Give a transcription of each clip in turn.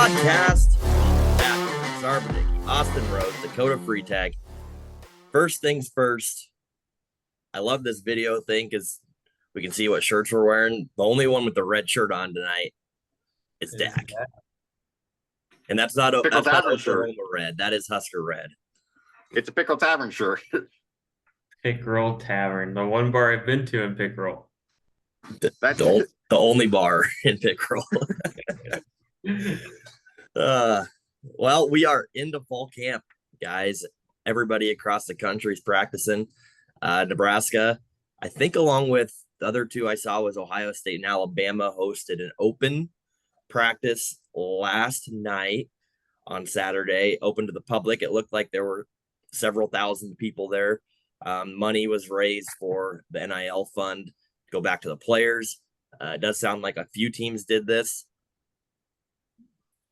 podcast. Back Zarbanicki, Austin Rose, Dakota Freetag. First things first, I love this video thing because we can see what shirts we're wearing. The only one with the red shirt on tonight is Dak. And that's not Oklahoma red. That is Husker red. It's a Pickle Tavern shirt. Pickerel Tavern, the one bar I've been to in Pickerel. That's the only bar in Pickerel. Well, we are into fall camp, guys. Everybody across the country is practicing. Nebraska, I think along with the other two I saw was Ohio State and Alabama hosted an open practice last night on Saturday, open to the public. It looked like there were several thousand people there. Money was raised for the NIL fund to go back to the players. It does sound like a few teams did this.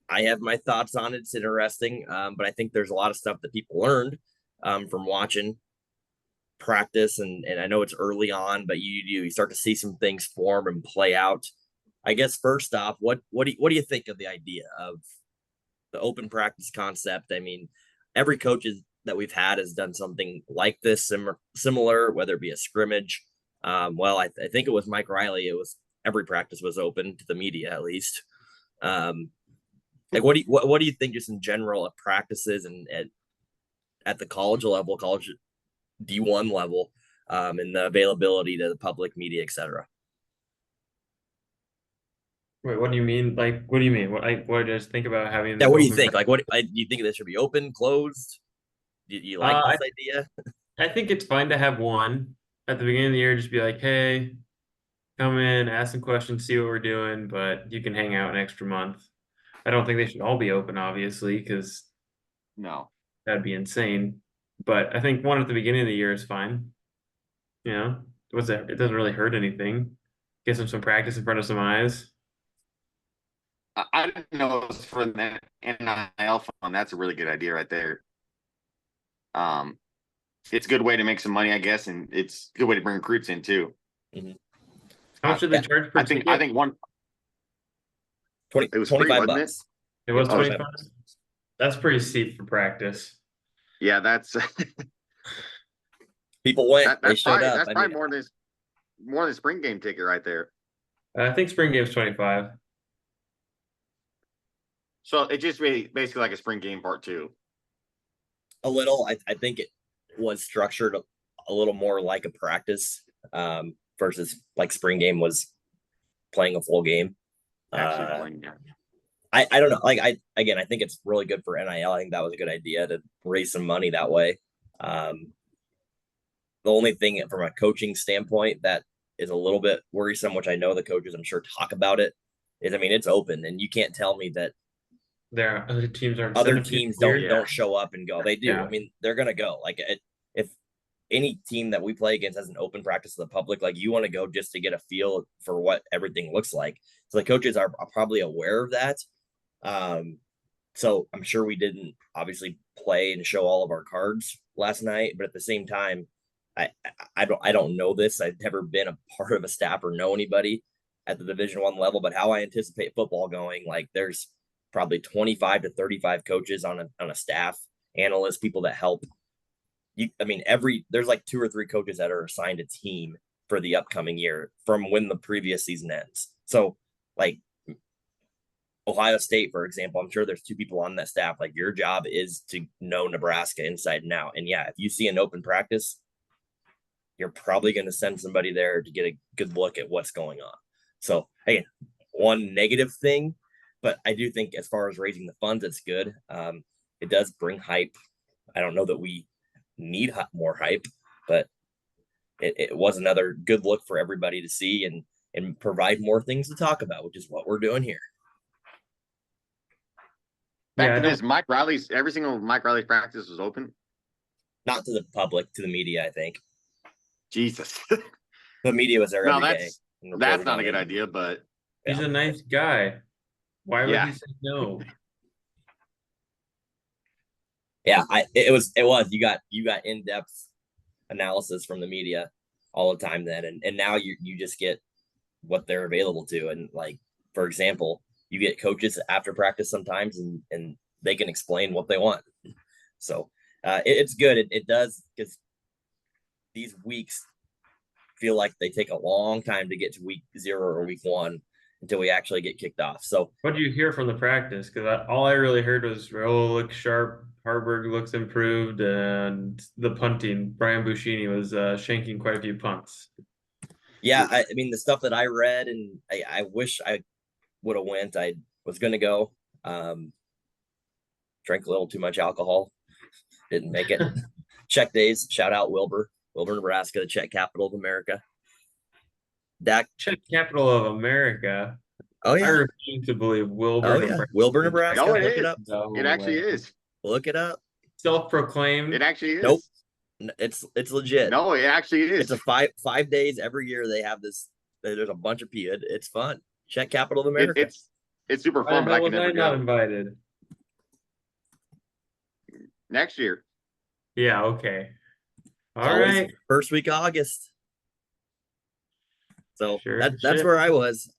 I have my thoughts on it. It's interesting, but I think there's a lot of stuff that people learned from watching practice, and I know it's early on, but you start to see some things form and play out. I guess first off, what do you think of the idea of the open practice concept? I mean, every coach that we've had has done something like this, similar, whether it be a scrimmage. I think it was Mike Riley. It was every practice was open to the media, at least. Like, what do you think just in general of practices and at the college level, college D1 level, and the availability to the public, media, etc.? Wait, what do you mean? Like, what do you mean? What do you just think about having? Yeah, what do you think? Like, do you think this should be open, closed? Do you like this idea? I think it's fine to have one at the beginning of the year. Just be like, hey, come in, ask some questions, see what we're doing, but you can hang out an extra month. I don't think they should all be open, obviously, because that'd be insane. But I think one at the beginning of the year is fine. You know, it doesn't really hurt anything. Get some practice in front of some eyes. I didn't know it was for the NIL fund. That's a really good idea right there. It's a good way to make some money, I guess, and it's a good way to bring recruits in too. Mm-hmm. How much did they charge per ticket? I think one. 20, it was $25. Wasn't it was 25. That's pretty steep for practice. Yeah, that's people went. They showed up. That's probably more than the spring game ticket right there. I think spring game's 25. So it just basically like a spring game part two. A little. I think it was structured a little more like a practice versus like spring game was playing a full game. I don't know. Like I think it's really good for NIL. I think that was a good idea to raise some money that way. The only thing from a coaching standpoint that is a little bit worrisome, which I know the coaches I'm sure talk about it, is it's open and you can't tell me that there are other teams don't show up and go. They do. Yeah. I mean, they're gonna go. Like if any team that we play against has an open practice to the public, like you want to go just to get a feel for what everything looks like. So the coaches are probably aware of that. So I'm sure we didn't obviously play and show all of our cards last night, but at the same time, I don't know this. I've never been a part of a staff or know anybody at the Division I level, but how I anticipate football going, like there's probably 25 to 35 coaches on a staff, analysts, people that help. There's like 2 or 3 coaches that are assigned a team for the upcoming year from when the previous season ends. So like Ohio State, for example, I'm sure there's 2 people on that staff. Like your job is to know Nebraska inside and out. And yeah, if you see an open practice, you're probably going to send somebody there to get a good look at what's going on. So again, one negative thing, but I do think as far as raising the funds, it's good. It does bring hype. I don't know that we need more hype, but it was another good look for everybody to see and provide more things to talk about, which is what we're doing here. Back to this, every single Mike Riley's practice was open? Not to the public, to the media, I think. Jesus. The media was there every day. That's not a good idea, but he's a nice guy. Why would he say no? Yeah, it was. You got in-depth analysis from the media all the time then, and now you just get what they're available to. And like, for example, you get coaches after practice sometimes, and they can explain what they want. So it's good. It does, because these weeks feel like they take a long time to get to week 0 or week 1 until we actually get kicked off. So What do you hear from the practice? Because all I really heard was Raul looks sharp, Harburg looks improved, and the punting. Brian Buschini was shanking quite a few punts. yeah, I mean, the stuff that I read, and I wish I would have went. I was going to go. Drank a little too much alcohol. Didn't make it. Czech days. Shout out Wilbur, Nebraska, the Czech capital of America. Dak. Czech capital of America. Oh I yeah. refuse to believe Wilbur, Oh yeah. Nebraska. Wilbur, Nebraska. No, it Look is. it up. No It actually way. is. Look it up. Self-proclaimed. It actually is. Nope. It's legit. No, it actually is. It's a 5 days every year. They have this. There's a bunch of people. It's fun. Czech capital of America. It's super fun, but I can never not go. invited. Next year. Yeah, okay. All Always right. first week of August. So Sure, that's shit. where I was.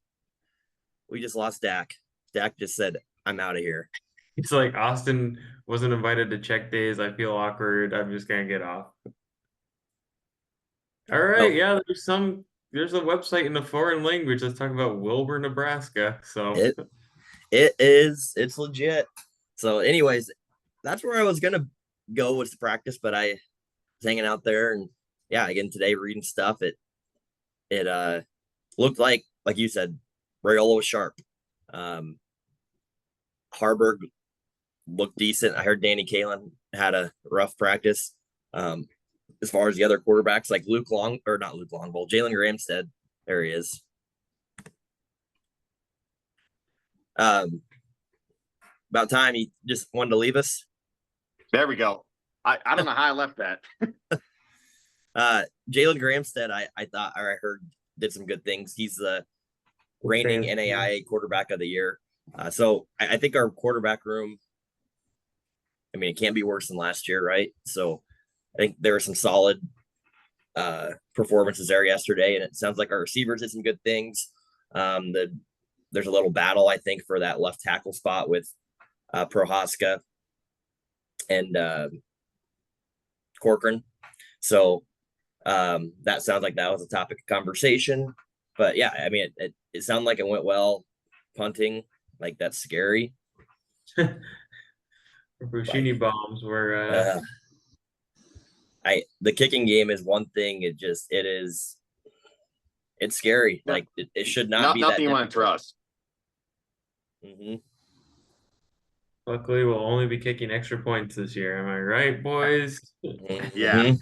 We just lost Dak. Dak just said, "I'm out of here." It's like Austin wasn't invited to Czech days. I feel awkward. I'm just gonna get off. All right, Nope. yeah, there's a website in a foreign language that's talking about Wilbur, Nebraska. So It's legit. So anyways, that's where I was gonna go with the practice, but I was hanging out there, and yeah, again today reading stuff. It looked like you said, Rayola was sharp. Harburg looked decent. I heard Danny Kalen had a rough practice. As far as the other quarterbacks, like Jalen Gramstead, there he is. About time he just wanted to leave us. There we go. I don't know how I left that. Jalen Gramstead, I thought, or I heard, did some good things. He's the reigning NAIA quarterback of the year. So I think our quarterback room, I mean, it can't be worse than last year, right? So I think there were some solid performances there yesterday, and it sounds like our receivers did some good things. There's a little battle, I think, for that left tackle spot with Prohaska and Corcoran. So that sounds like that was a topic of conversation. But yeah, I mean, it sounded like it went well. Punting, like, that's scary. Buschini bombs were the kicking game is one thing. It's scary. No, like it should not be nothing you want to trust. Mm-hmm. luckily we'll only be kicking extra points this year. Am I right, boys? Yeah.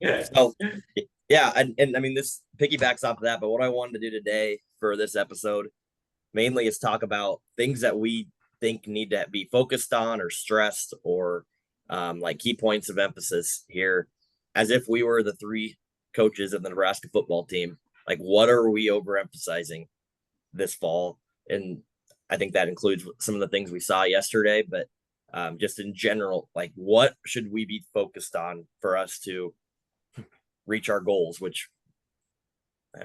Yeah. So yeah, and I mean, this piggybacks off of that, but what I wanted to do today for this episode mainly is talk about things that we think need to be focused on or stressed, or like key points of emphasis here, as if we were the 3 coaches of the Nebraska football team. Like, what are we overemphasizing this fall? And I think that includes some of the things we saw yesterday, but just in general, like, what should we be focused on for us to reach our goals, which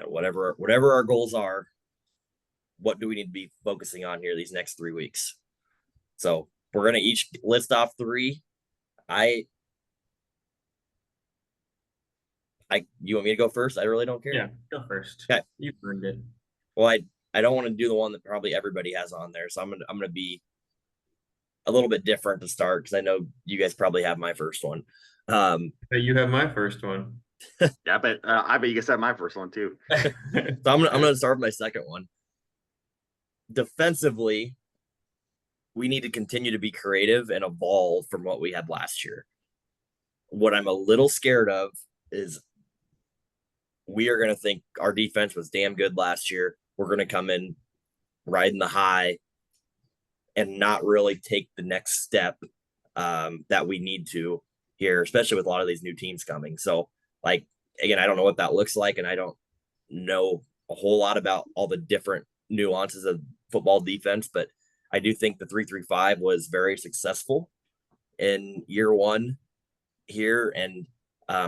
whatever our goals are, what do we need to be focusing on here these next 3 weeks? So we're going to each list off 3. You want me to go first? I really don't care. Yeah, go first. Okay. You earned it. Well, I don't want to do the one that probably everybody has on there, so I'm gonna be a little bit different to start, because I know you guys probably have my first one. You have my first one. Yeah, but I bet you guys have my first one too. So I'm gonna start with my second one. Defensively, we need to continue to be creative and evolve from what we had last year. What I'm a little scared of is we are going to think our defense was damn good last year. We're going to come in riding the high and not really take the next step that we need to here, especially with a lot of these new teams coming. So, like, again, I don't know what that looks like, and I don't know a whole lot about all the different nuances of football defense, but I do think the 3-3-5 was very successful in year 1 here, and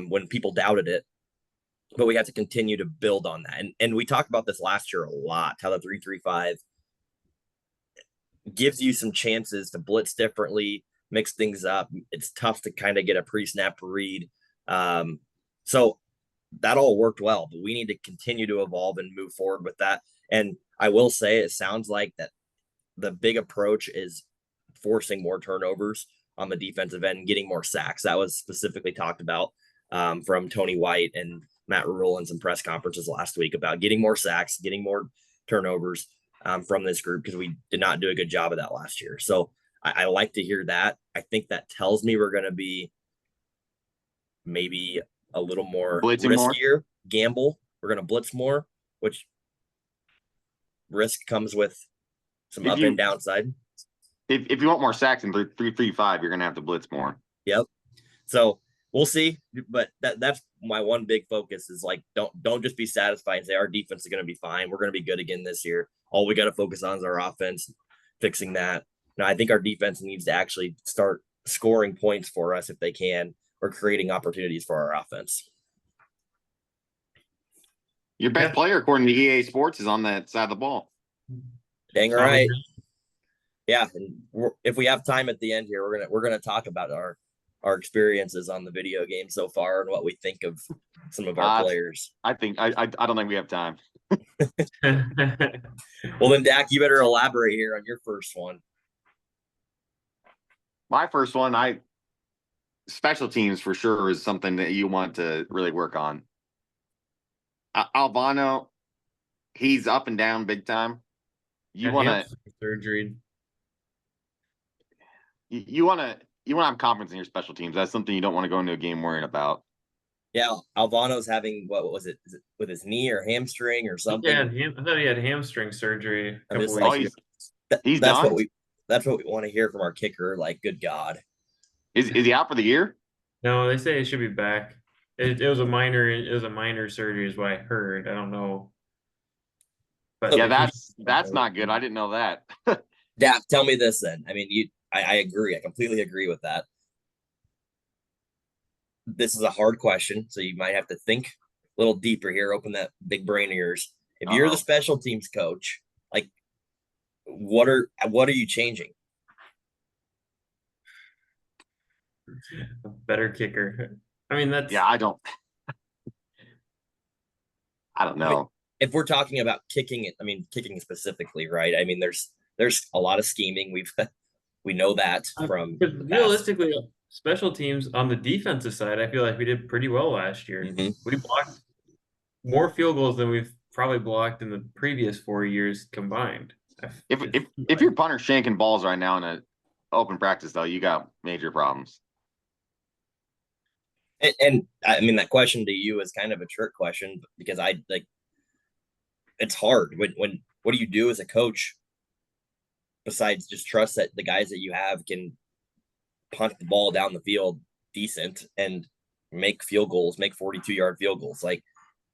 when people doubted it, but we have to continue to build on that. And we talked about this last year a lot, how the 3-3-5 gives you some chances to blitz differently, mix things up. It's tough to kind of get a pre-snap read. So that all worked well, but we need to continue to evolve and move forward with that. And I will say, it sounds like that the big approach is forcing more turnovers on the defensive end and getting more sacks. That was specifically talked about from Tony White and Matt Rule in some press conferences last week about getting more sacks, getting more turnovers from this group, because we did not do a good job of that last year. So I like to hear that. I think that tells me we're going to be maybe a little more Blitzing riskier more? gamble. We're going to blitz more, which risk comes with some If up and downside. If you want more sacks in 3-3-5, you're going to have to blitz more. Yep. So we'll see, but that's my one big focus is like, don't just be satisfied and say our defense is going to be fine. We're going to be good again this year. All we got to focus on is our offense, fixing that. Now, I think our defense needs to actually start scoring points for us if they can, or creating opportunities for our offense. Your best player, according to EA Sports, is on that side of the ball. Dang right. Yeah, and if we have time at the end here, we're gonna talk about our experiences on the video game so far and what we think of some of our players. I don't think we have time. Well, then, Dak, you better elaborate here on your first one. My first one, special teams for sure is something that you want to really work on. Albano, he's up and down big time. You want to surgery. You want to have confidence in your special teams. That's something you don't want to go into a game worrying about. Yeah, Alvano's having what was it? Is it with his knee or hamstring or something? Yeah, I thought he had hamstring surgery. He's that's done? That's what we want to hear from our kicker. Like, good God, is he out for the year? No, they say he should be back. It was a minor surgery, is what I heard. I don't know. But yeah, that's not good. I didn't know that. Dak, tell me this then. I mean, I agree. I completely agree with that. This is a hard question, so you might have to think a little deeper here. Open that big brain of yours. If you're the special teams coach, like, what are you changing? A better kicker. I mean, I don't know. I mean, if we're talking about kicking specifically, right? I mean, there's a lot of scheming. We know that from realistically, special teams on the defensive side, I feel like we did pretty well last year. Mm-hmm. We blocked more field goals than we've probably blocked in the previous 4 years combined. If your punter's shanking balls right now in an open practice, though, you got major problems. And I mean, that question to you is kind of a trick question, because it's hard when what do you do as a coach besides just trust that the guys that you have can punt the ball down the field decent and make field goals, make 42-yard field goals. Like,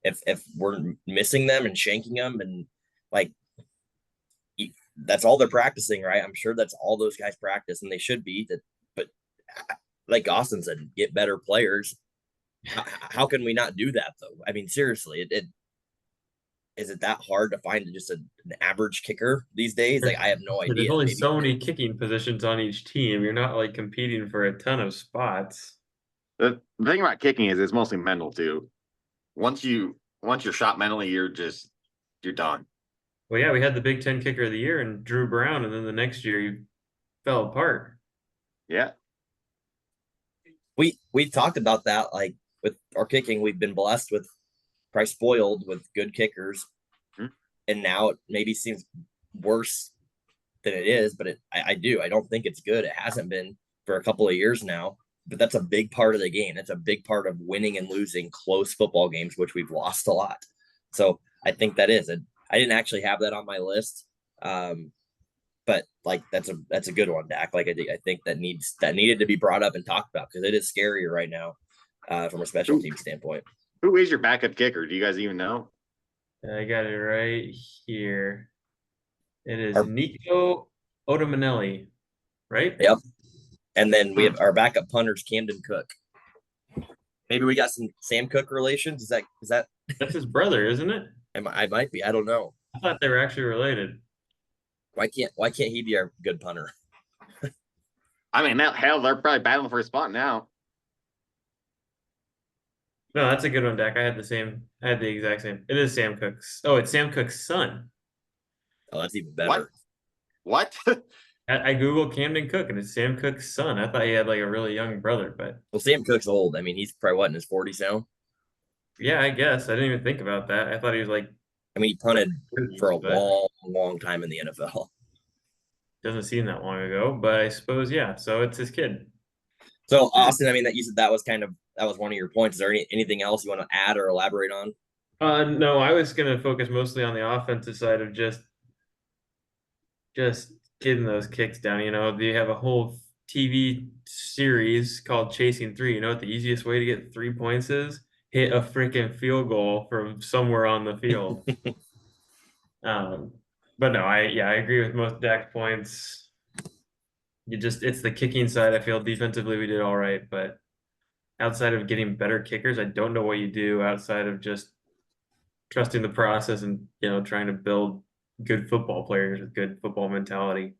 if we're missing them and shanking them, and like, that's all they're practicing, right? I'm sure that's all those guys practice, and they should be. But like Austin said, get better players. How can we not do that, though? I mean, seriously, is it that hard to find just an average kicker these days? Like, I have no idea. There's only so many kicking positions on each team. You're not like competing for a ton of spots. The thing about kicking is it's mostly mental too. Once you're shot mentally, you're done. Well, yeah, we had the Big Ten kicker of the year and Drew Brown, and then the next year he fell apart. Yeah. We talked about that, like, with our kicking. We've been blessed with, probably spoiled with good kickers, and now it maybe seems worse than it is, but I don't think it's good. It hasn't been for a couple of years now, but that's a big part of the game. That's a big part of winning and losing close football games, which we've lost a lot. So I think that is it. I didn't actually have that on my list, but like, that's a good one, Dak. Like, I think that needed to be brought up and talked about, because it is scarier right now from a special team standpoint. Who is your backup kicker? Do you guys even know? I got it right here. It is Nico Otomanelli, right? Yep. And then we have our backup punters, Camden Cook. Maybe we got some Sam Cook relations. Is that? That's his brother, isn't it? I might be. I don't know. I thought they were actually related. Why can't he be our good punter? I mean, hell, they're probably battling for a spot now. No, that's a good one, Dak. I had the exact same. It is Sam Cook's. Oh, it's Sam Cook's son. Oh, that's even better. What? I Googled Camden Cook and it's Sam Cook's son. I thought he had like a really young brother, but Well, Sam Cook's old. I mean, he's probably what, in his 40s now. yeah, I guess. I didn't even think about that. I thought he was like I mean, he punted for a but long time in the NFL. doesn't seem that long ago, but I suppose, yeah. So it's his kid. So Austin, I mean, that you said that was one of your points. Is there anything else you want to add or elaborate on? No, I was gonna focus mostly on the offensive side of just getting those kicks down. You know, they have a whole TV series called Chasing Three. You know what the easiest way to get 3 points is? Hit a freaking field goal from somewhere on the field. um, but no, I agree with most Dak's points. It's the kicking side. I feel defensively we did all right, but outside of getting better kickers, I don't know what you do outside of just trusting the process and trying to build good football players with good football mentality.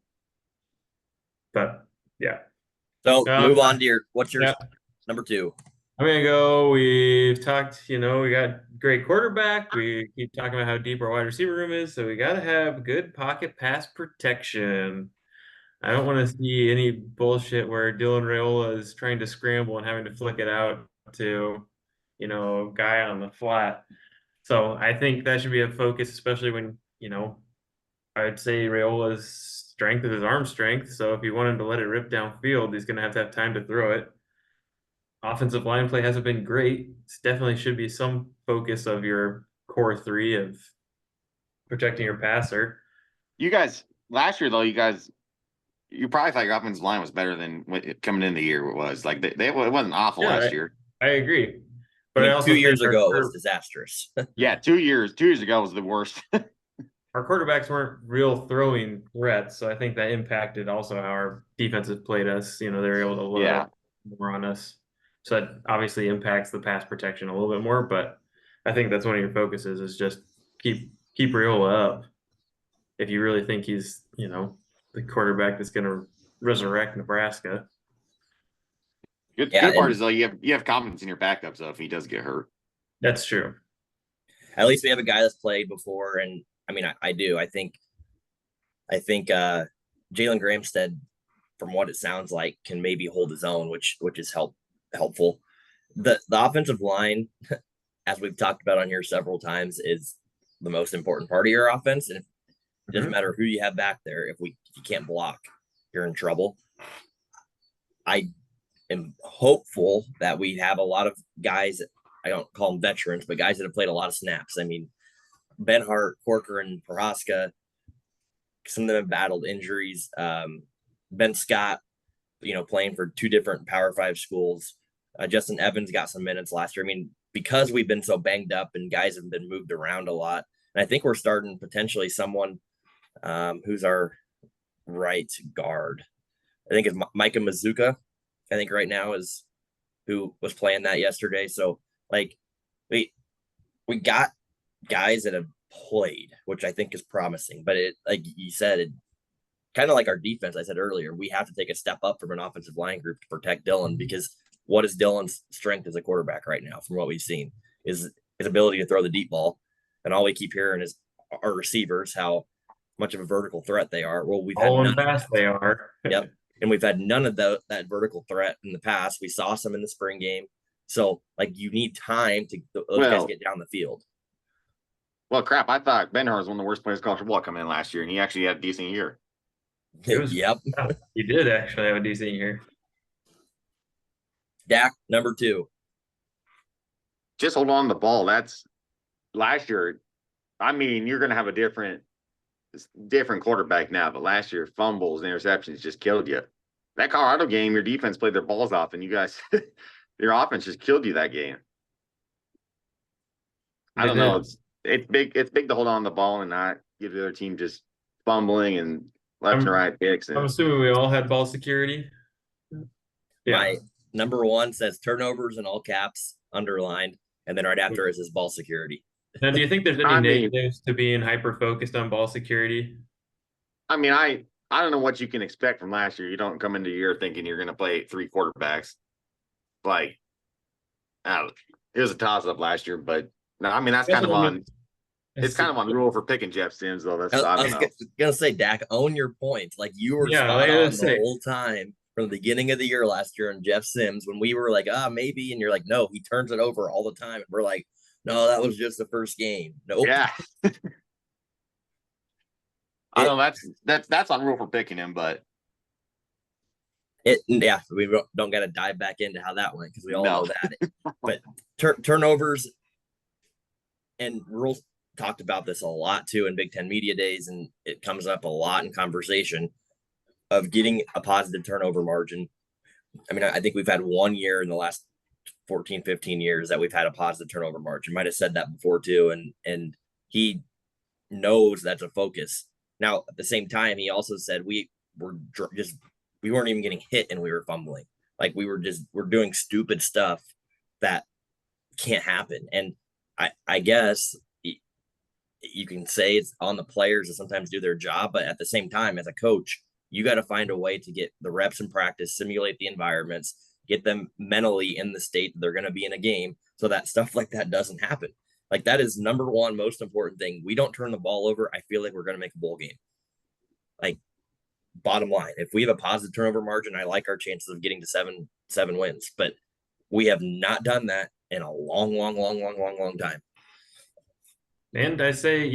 But yeah. So move on to what's your Yeah. number 2? I'm gonna go. We've talked, we got great quarterback. We keep talking about how deep our wide receiver room is, so we gotta have good pocket pass protection. I don't want to see any bullshit where Dylan Raiola is trying to scramble and having to flick it out to, a guy on the flat. So I think that should be a focus, especially when, I'd say Raiola's strength is his arm strength. So if you want him to let it rip downfield, he's going to have time to throw it. Offensive line play hasn't been great. It definitely should be some focus of your core 3 of protecting your passer. You guys, last year though, you probably thought your offensive line was better than coming in the year it was. Like it wasn't awful last year. I agree. But I also 2 years ago it was disastrous. Yeah, 2 years ago was the worst. Our quarterbacks weren't real throwing threats, so I think that impacted also how our defenses played us. They were able to load up more on us. So that obviously impacts the pass protection a little bit more, but I think that's one of your focuses is just keep Raiola up. If you really think he's, the quarterback that's going to resurrect Nebraska. Good part is though you have confidence in your backups though if he does get hurt. That's true. At least we have a guy that's played before, and I mean I do. I think Jalen Gramstead, from what it sounds like, can maybe hold his own, which is helpful. The offensive line, as we've talked about on here several times, is the most important part of your offense, and it doesn't matter who you have back there. If you can't block, you're in trouble. I am hopeful that we have a lot of guys. I don't call them veterans, but guys that have played a lot of snaps. I mean, Ben Hart, Corker, and Prohaska, some of them have battled injuries. Ben Scott, playing for 2 different Power 5 schools. Justin Evans got some minutes last year. I mean, because we've been so banged up and guys have been moved around a lot, and I think we're starting potentially someone who's our right guard. I think it's Micah Mazuka. I think right now is who was playing that yesterday. So like we got guys that have played, which I think is promising. But it, like you said, it kind of like our defense. I said earlier, we have to take a step up from an offensive line group to protect Dylan, because what is Dylan's strength as a quarterback right now, from what we've seen, is his ability to throw the deep ball. And all we keep hearing is our receivers, how much of a vertical threat they are. Well, we've had none fast they are. Yep. And we've had none of that vertical threat in the past. We saw some in the spring game. So, like, you need time to those guys get down the field. Well, crap. I thought Ben Hart was one of the worst players in college football coming in last year, and he actually had a decent year. Yep. He did actually have a decent year. Dak, number 2. Just hold on to the ball. That's last year. I mean, you're going to have a different quarterback now, but last year fumbles and interceptions just killed you. That Colorado game, your defense played their balls off, and you guys, your offense just killed you that game. I don't know. It's big. It's big to hold on to the ball and not give the other team just fumbling and left and right picks. I'm assuming we all had ball security. Yeah. My number 1 says turnovers in all caps, underlined, and then right after it says ball security. Now, do you think there's any negatives to being hyper focused on ball security? I mean, I don't know what you can expect from last year. You don't come into the year thinking you're going to play 3 quarterbacks. Like, I don't, it was a toss up last year, but no, I mean that's kind of on. It's kind of on rule for picking Jeff Sims, though. That's I I don't was know. gonna say, Dak, own your point. Like you were Yeah, spot like I on was the say, whole time from the beginning of the year last year. And Jeff Sims, when we were like, maybe, and you're like, no, he turns it over all the time. And we're like, no, that was just the first game. Nope. Yeah, I know that's on rule for picking him, but Yeah, we don't got to dive back into how that went because we all no. know that. But turnovers and rules talked about this a lot too in Big Ten media days, and it comes up a lot in conversation of getting a positive turnover margin. I mean, I think we've had 1 year in the last 14, 15 years that we've had a positive turnover margin. Might have said that before too, and he knows that's a focus. Now, at the same time, he also said we weren't even getting hit and we were fumbling. Like we're doing stupid stuff that can't happen. And I guess you can say it's on the players to sometimes do their job, but at the same time, as a coach, you got to find a way to get the reps in practice, simulate the environments, get them mentally in the state that they're going to be in a game so that stuff like that doesn't happen. Like that is number one most important thing. We don't turn the ball over. I feel like we're going to make a bowl game. Like bottom line, if we have a positive turnover margin, I like our chances of getting to seven wins, but we have not done that in a long time. and I say,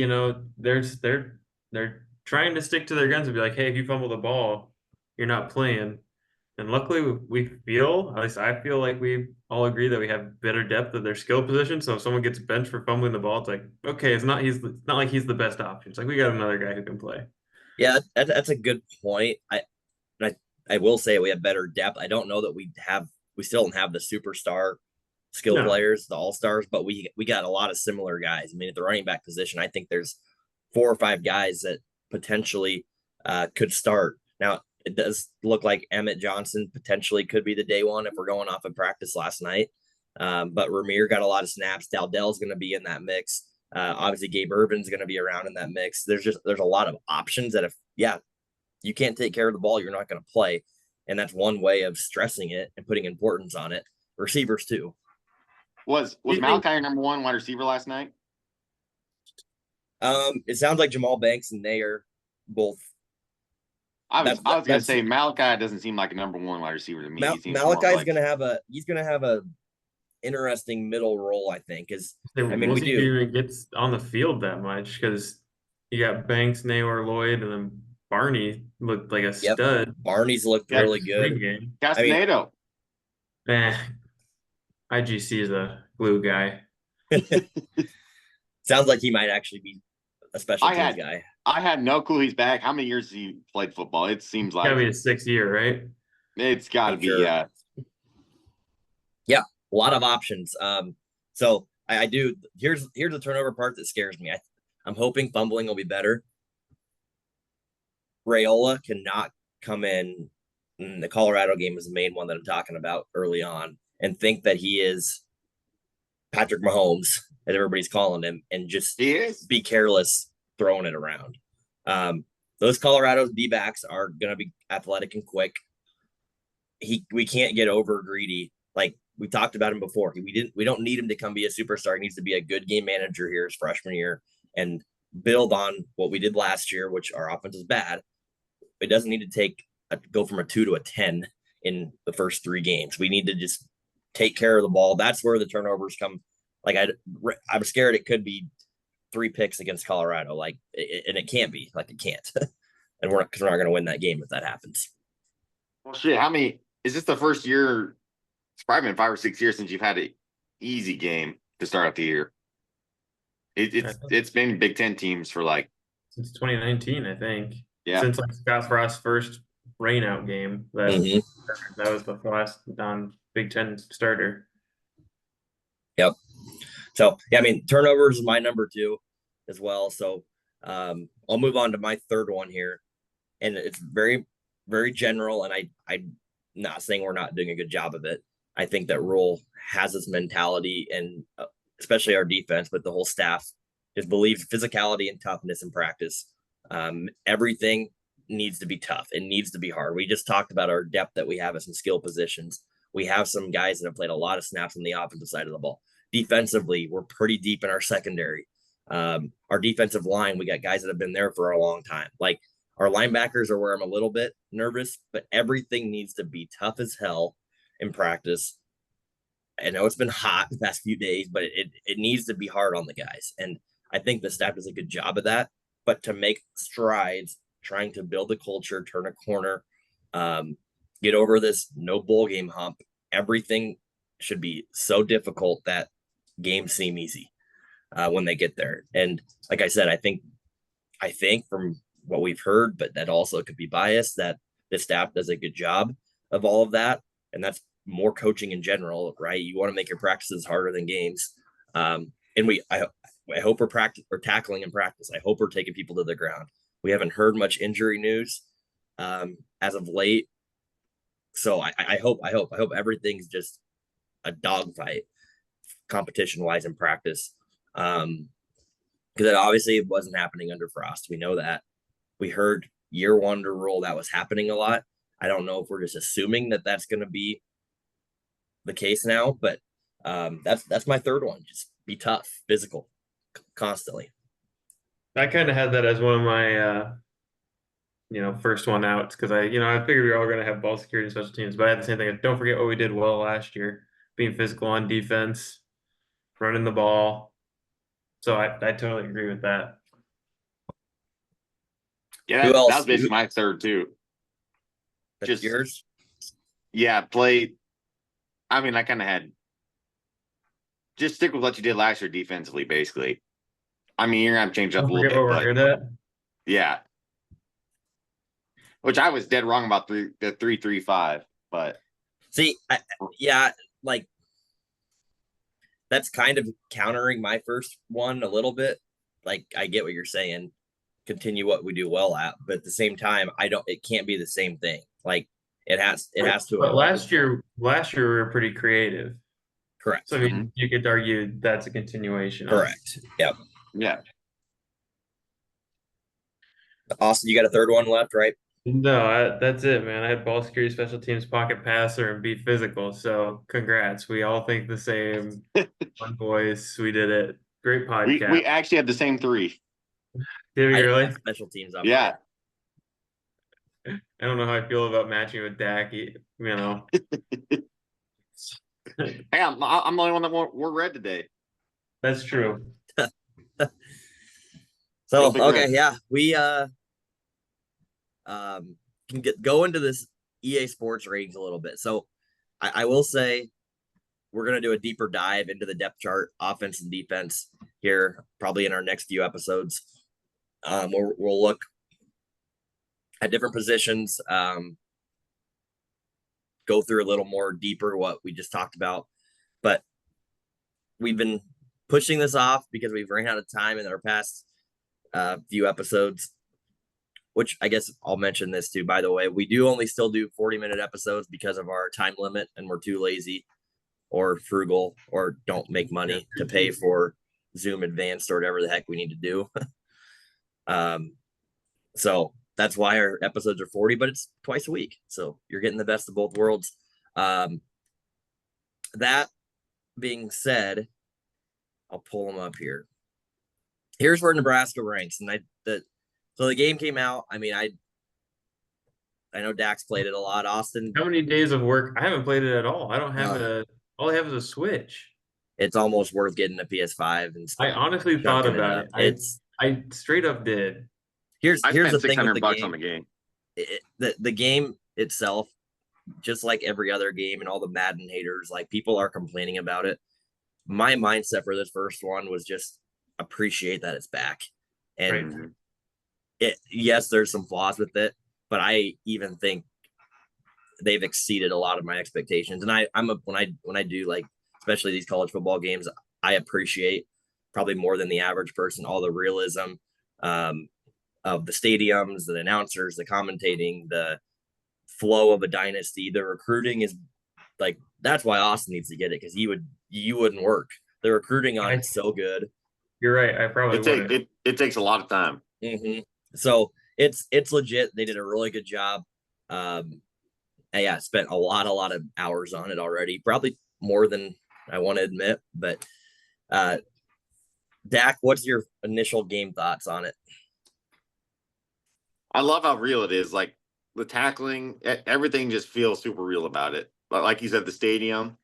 they're trying to stick to their guns and be like, hey, if you fumble the ball, you're not playing. And luckily, we feel, at least I feel like we all agree that we have better depth of their skill position. So if someone gets benched for fumbling the ball, it's like, okay, it's not like he's the best option. It's like we got another guy who can play. Yeah, that's a good point. I will say we have better depth. I don't know that we still don't have the superstar skill No, players, the all stars, but we got a lot of similar guys. I mean, at the running back position, I think there's 4 or 5 guys that potentially could start. Now, it does look like Emmett Johnson potentially could be the day one if we're going off of practice last night. But Ramir got a lot of snaps. Dowdell's going to be in that mix. Obviously, Gabe Irvin's going to be around in that mix. There's a lot of options that if you can't take care of the ball, you're not going to play, and that's one way of stressing it and putting importance on it. Receivers too. Was Malachi your number 1 wide receiver last night? It sounds like Jamal Banks and they are both. I was gonna say Malachi doesn't seem like a number 1 wide receiver to me. Malachi's gonna have a interesting middle role, I think. we'll see if he even gets on the field that much because you got Banks, Naylor, Lloyd, and then Barney looked like a stud. Barney's looked really good. Castaneda. IGC is a glue guy. Sounds like he might actually be a special teams guy. I had no clue he's back. How many years has he played football? It seems like it's gotta be his 6th year, right? It's gotta be, sure. Yeah, a lot of options. So I do. Here's the turnover part that scares me. I'm hoping fumbling will be better. Raiola cannot come in. The Colorado game is the main one that I'm talking about early on, and think that he is Patrick Mahomes, as everybody's calling him, and just be careless throwing it around. Those Colorado D-backs are going to be athletic and quick. We can't get over greedy. Like we talked about him before. We don't need him to come be a superstar. He needs to be a good game manager here his freshman year and build on what we did last year, which our offense is bad. It doesn't need to go from a 2 to a 10 in the first 3 games. We need to just take care of the ball. That's where the turnovers come. Like I'm scared it could be 3 picks against Colorado. And it can't be. Like it can't. And we're not going to win that game if that happens. Well, shit. How many? Is this the first year? It's probably been 5 or 6 years since you've had an easy game to start out the year. It's been Big Ten teams for since 2019, I think. Yeah. Since Scott Frost's first rainout game, that was the last Big Ten starter. Yep. So I mean, turnovers is my number 2 as well. So I'll move on to my third one here, and it's very, very general. And I'm not saying we're not doing a good job of it. I think that Rule has this mentality, and especially our defense, but the whole staff just believes physicality and toughness in practice. Everything needs to be tough. It needs to be hard. We just talked about our depth that we have at some skill positions. We have some guys that have played a lot of snaps on the offensive side of the ball. Defensively, we're pretty deep in our secondary. Our defensive line, we got guys that have been there for a long time. Like our linebackers are where I'm a little bit nervous, but everything needs to be tough as hell in practice. I know it's been hot the past few days, but it needs to be hard on the guys. And I think the staff does a good job of that. But to make strides, trying to build a culture, turn a corner, get over this no bowl game hump, everything should be so difficult that games seem easy when they get there. And like I said, I think from what we've heard, but that also could be biased, that the staff does a good job of all of that. And that's more coaching in general, right? You want to make your practices harder than games. And I hope we're tackling in practice. I hope we're taking people to the ground. We haven't heard much injury news as of late. So I hope everything's just a dogfight competition wise in practice. Because obviously it wasn't happening under Frost. We know that. We heard year wonder rule that was happening a lot. I don't know if we're just assuming that that's going to be the case now, but that's my third one. Just be tough, physical, constantly. I kind of had that as one of my first one outs, because I figured we were all going to have ball security and special teams, but I had the same thing. Don't forget what we did well last year, being physical on defense, running the ball. So I totally agree with that. Yeah, that was basically my third too. That's just yours. Yeah, played. I mean, I kind of had just stick with what you did last year defensively, basically. I mean, you're gonna have to change up a little bit, but yeah. Which I was dead wrong about the 3-3-5, but see, like that's kind of countering my first one a little bit. Like I get what you're saying, continue what we do well at, but at the same time, it can't be the same thing. Like it has to. But last year we were pretty creative. Correct. So I mean, you could argue that's a continuation. Correct. Yep. Yeah. Austin, you got a third one left, right? No, that's it, man. I had ball security, special teams, pocket passer, and be physical. So congrats. We all think the same. One voice. We did it. Great podcast. We actually had the same three. Did we really? Special teams up. Yeah. I don't know how I feel about matching with Dak. Hey, I'm the only one that wore red today. That's true. So okay, yeah, we can go into this EA Sports ratings a little bit. So I will say we're gonna do a deeper dive into the depth chart, offense and defense here, probably in our next few episodes. We'll look at different positions, go through a little more deeper what we just talked about, but we've been pushing this off because we've ran out of time in our past few episodes, which I guess I'll mention this too, by the way. We do only still do 40-minute episodes because of our time limit, and we're too lazy or frugal or don't make money to pay for Zoom Advanced or whatever the heck we need to do. So that's why our episodes are 40, but it's twice a week. So you're getting the best of both worlds. That being said, I'll pull them up here. Here's where Nebraska ranks. And so the game came out. I mean, I know Dax played it a lot. Austin. How many days of work? I haven't played it at all. I don't have all I have is a Switch. It's almost worth getting a PS5 and stuff. I honestly thought about it. I straight up did. Here's the thing with the $600 game. On the game. The game itself, just like every other game and all the Madden haters, like people are complaining about it. My mindset for this first one was just appreciate that it's back. And yes, there's some flaws with it, but I even think they've exceeded a lot of my expectations. And when I do, like, especially these college football games, I appreciate probably more than the average person all the realism of the stadiums, the announcers, the commentating, the flow of a dynasty. The recruiting is like, that's why Austin needs to get it, because you wouldn't work. The recruiting on it's so good. You're right. I probably it takes a lot of time. So it's legit. They did a really good job. And yeah, spent a lot of hours on it already, probably more than I want to admit. But Dak, what's your initial game thoughts on it? I love how real it is. Like the tackling, everything just feels super real about it. But like you said, the stadium,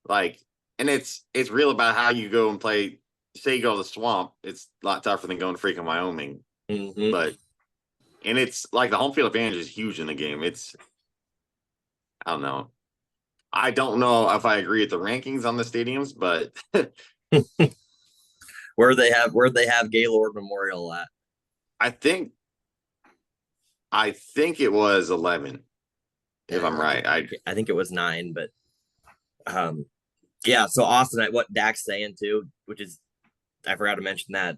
like, and it's real about how you go and play. Say you go to the swamp, it's a lot tougher than going to freaking Wyoming. Mm-hmm. But and it's like the home field advantage is huge in the game. It's I don't know. I don't know if I agree with the rankings on the stadiums, but where they have Gaylord Memorial at? I think it was 11, if Yeah, I'm right. I think it was 9, but yeah. So Austin, what Dak's saying too, which is I forgot to mention that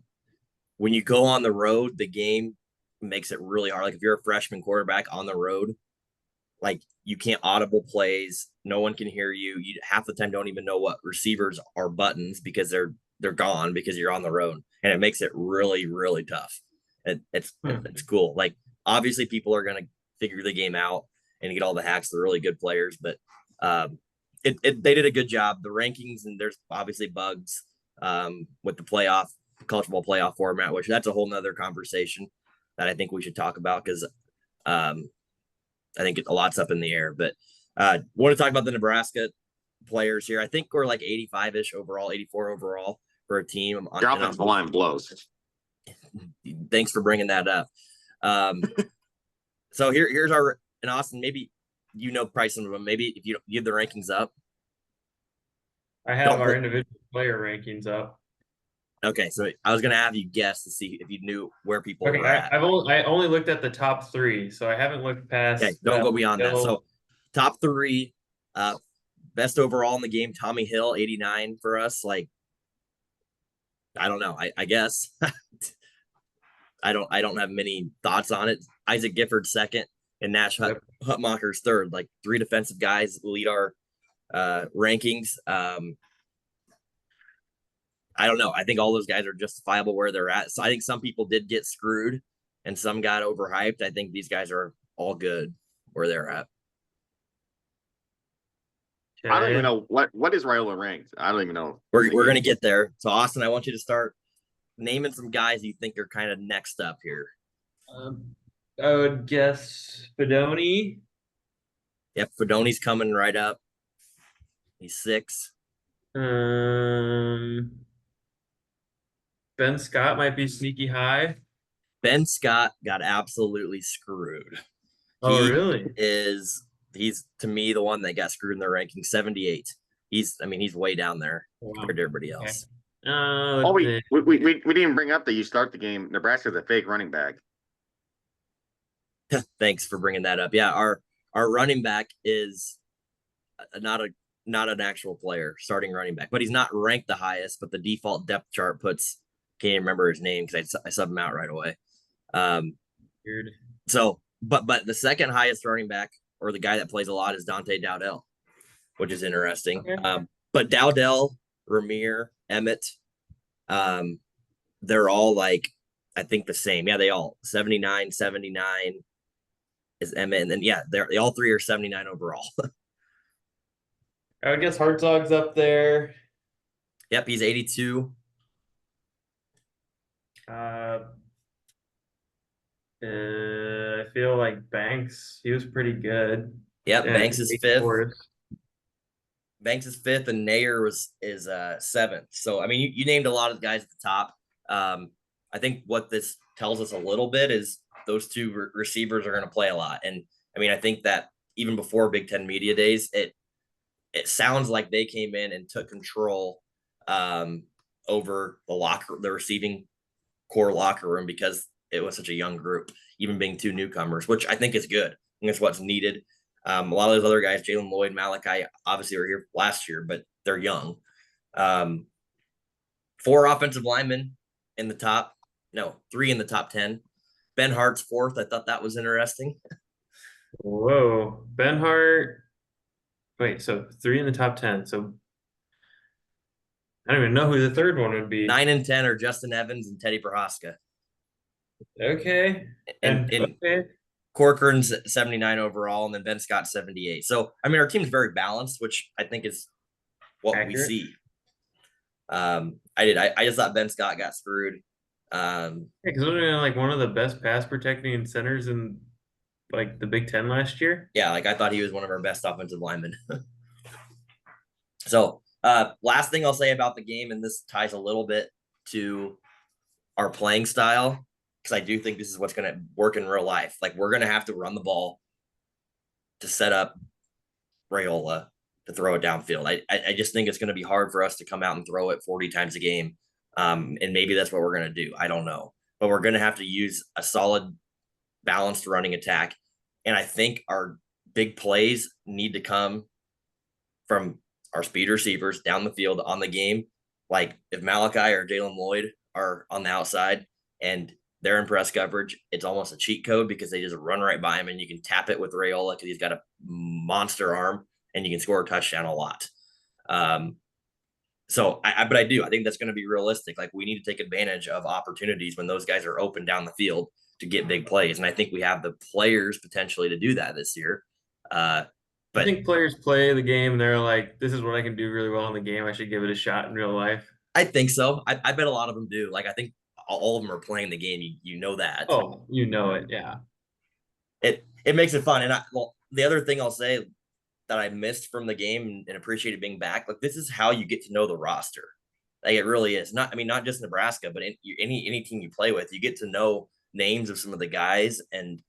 when you go on the road, the game makes it really hard. Like if you're a freshman quarterback on the road, like you can't audible plays, no one can hear you. You half the time don't even know what receivers are buttons because they're gone because you're on the road, and it makes it really tough. It's cool. Like obviously people are gonna figure the game out and get all the hacks. They're really good players, but they did a good job. The rankings, and there's obviously bugs with the college football playoff format, which that's a whole nother conversation that I think we should talk about because I think a lot's up in the air. But want to talk about the Nebraska players here. I think we're like 85-ish overall, 84 overall for a team. Your offensive line blows. Thanks for bringing that up. So here's our in Austin. Maybe probably some of them. Maybe if you give the rankings up. I have our individual player rankings up. Okay, so I was gonna have you guess to see if you knew where people were at. I only looked at the top 3, so I haven't looked past. Okay, don't go beyond that. So top 3, best overall in the game, Tommy Hill, 89 for us. Like, I don't know. I guess I don't have many thoughts on it. Isaac Gifford second, and Nash Hutmacher's third. Like 3 defensive guys lead our rankings. I don't know. I think all those guys are justifiable where they're at. So I think some people did get screwed and some got overhyped. I think these guys are all good where they're at. Okay. I don't even know what is Raiola ranked. I don't even know. We're going to get there. So Austin, I want you to start naming some guys you think are kind of next up here. I would guess Fedoni. Yep, Fedoni's coming right up. He's 6. Ben Scott might be sneaky high. Ben Scott got absolutely screwed. Oh, really? He's to me the one that got screwed in the ranking. 78. He's way down there compared to everybody else. Okay. We didn't bring up that you start the game. Nebraska's a fake running back. Thanks for bringing that up. Yeah, our running back is not an actual player, starting running back, but he's not ranked the highest. But the default depth chart can't even remember his name because I subbed him out right away. Weird. So, but the second highest running back, or the guy that plays a lot, is Dante Dowdell, which is interesting. Okay. But Dowdell, Ramir, Emmett, they're all like, I think the same. Yeah, they all 79 is Emmett, and then they all 3 are 79 overall. I would guess Hartzog's up there. Yep, he's 82. I feel like Banks, he was pretty good. Yep, Banks is 5th. Banks is 5th, and Nair is 7th. So I mean, you named a lot of the guys at the top. I think what this tells us a little bit is those 2 receivers are going to play a lot. And I mean, I think that even before Big Ten Media Days, it sounds like they came in and took control over the receiving core locker room because it was such a young group, even being 2 newcomers, which I think is good. I think that's what's needed. A lot of those other guys, Jalen Lloyd, Malachi, obviously were here last year, but they're young. 4 offensive linemen in the top. No, 3 in the top 10. Ben Hart's 4th. I thought that was interesting. Whoa. Ben Hart. Wait, so 3 in the top 10. So I don't even know who the third one would be. 9 and 10 are Justin Evans and Teddy Prohaska. Okay. and Okay. Corcoran's 79 overall, and then Ben Scott 78. So I mean, our team's very balanced, which I think is what we Accurate. see. I just thought Ben Scott got screwed. Because like one of the best pass protecting centers in like the Big Ten last year. Yeah, like I thought he was one of our best offensive linemen. So, last thing I'll say about the game, and this ties a little bit to our playing style, because I do think this is what's going to work in real life. Like, we're going to have to run the ball to set up Rayola to throw it downfield. I just think it's going to be hard for us to come out and throw it 40 times a game. And maybe that's what we're going to do. I don't know. But we're going to have to use a solid, balanced running attack. And I think our big plays need to come from our speed receivers down the field on the game. Like if Malachi or Jalen Lloyd are on the outside and they're in press coverage, it's almost a cheat code because they just run right by him and you can tap it with Rayola because he's got a monster arm and you can score a touchdown a lot. But I think that's going to be realistic. Like we need to take advantage of opportunities when those guys are open down the field to get big plays. And I think we have the players potentially to do that this year. I think players play the game and they're like, this is what I can do really well in the game. I should give it a shot in real life. I think so. I bet a lot of them do. Like I think all of them are playing the game. You know that. Oh, you know it, yeah. It makes it fun. And the other thing I'll say that I missed from the game and appreciated being back, like this is how you get to know the roster. Like it really is. Not just Nebraska, but any team you play with, you get to know names of some of the guys, and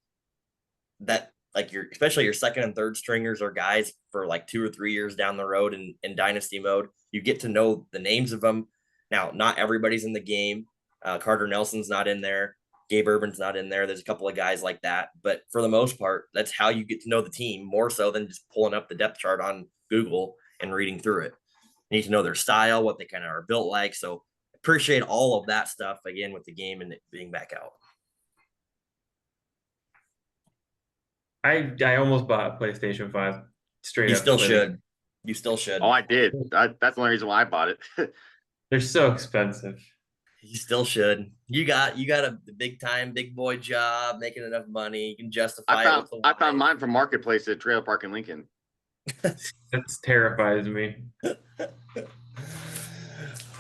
that like especially your second and third stringers are guys for like 2 or 3 years down the road in dynasty mode. You get to know the names of them. Now, not everybody's in the game. Carter Nelson's not in there. Gabe Urban's not in there. There's a couple of guys like that. But for the most part, that's how you get to know the team more so than just pulling up the depth chart on Google and reading through it. You need to know their style, what they kind of are built like. So appreciate all of that stuff again with the game and it being back out. I almost bought a PlayStation 5 straight You up. still should. You still should. Oh, I did. That's the only reason why I bought it. They're so expensive. You still should. You got a big time, big boy job, making enough money. You can justify it. I found mine from Marketplace at Trailer Park in Lincoln. That terrifies me.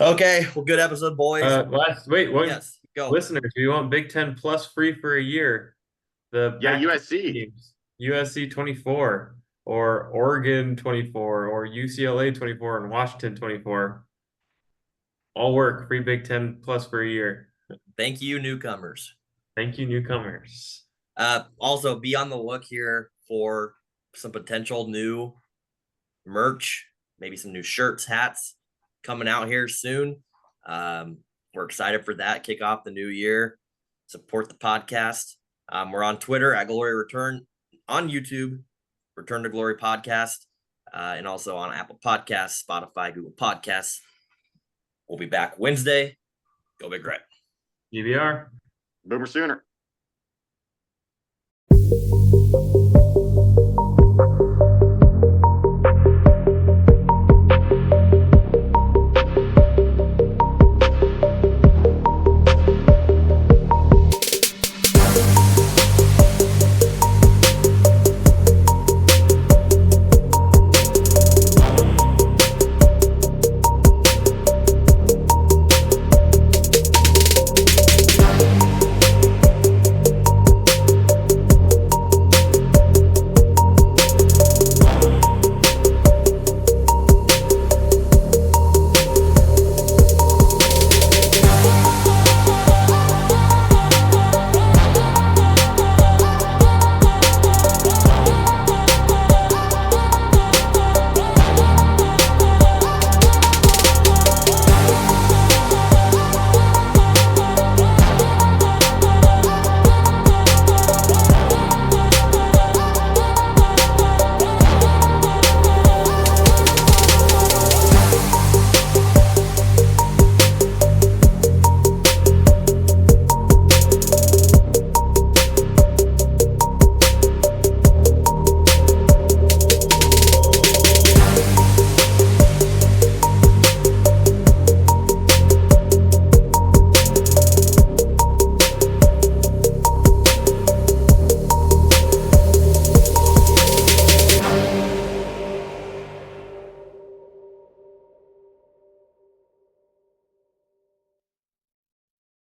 Okay, well, good episode, boys. Yes, go. Listeners, if you want Big Ten Plus free for a year, USC teams, USC 24 or Oregon 24 or UCLA 24 and Washington 24 all work free Big Ten Plus for a year. Thank you, newcomers. Thank you, newcomers. Also, be on the look here for some potential new merch, maybe some new shirts, hats coming out here soon. We're excited for that. Kick off the new year. Support the podcast. We're on Twitter at Glory Return, on YouTube, Return to Glory Podcast, and also on Apple Podcasts, Spotify, Google Podcasts. We'll be back Wednesday. Go Big Red. GBR. Boomer Sooner.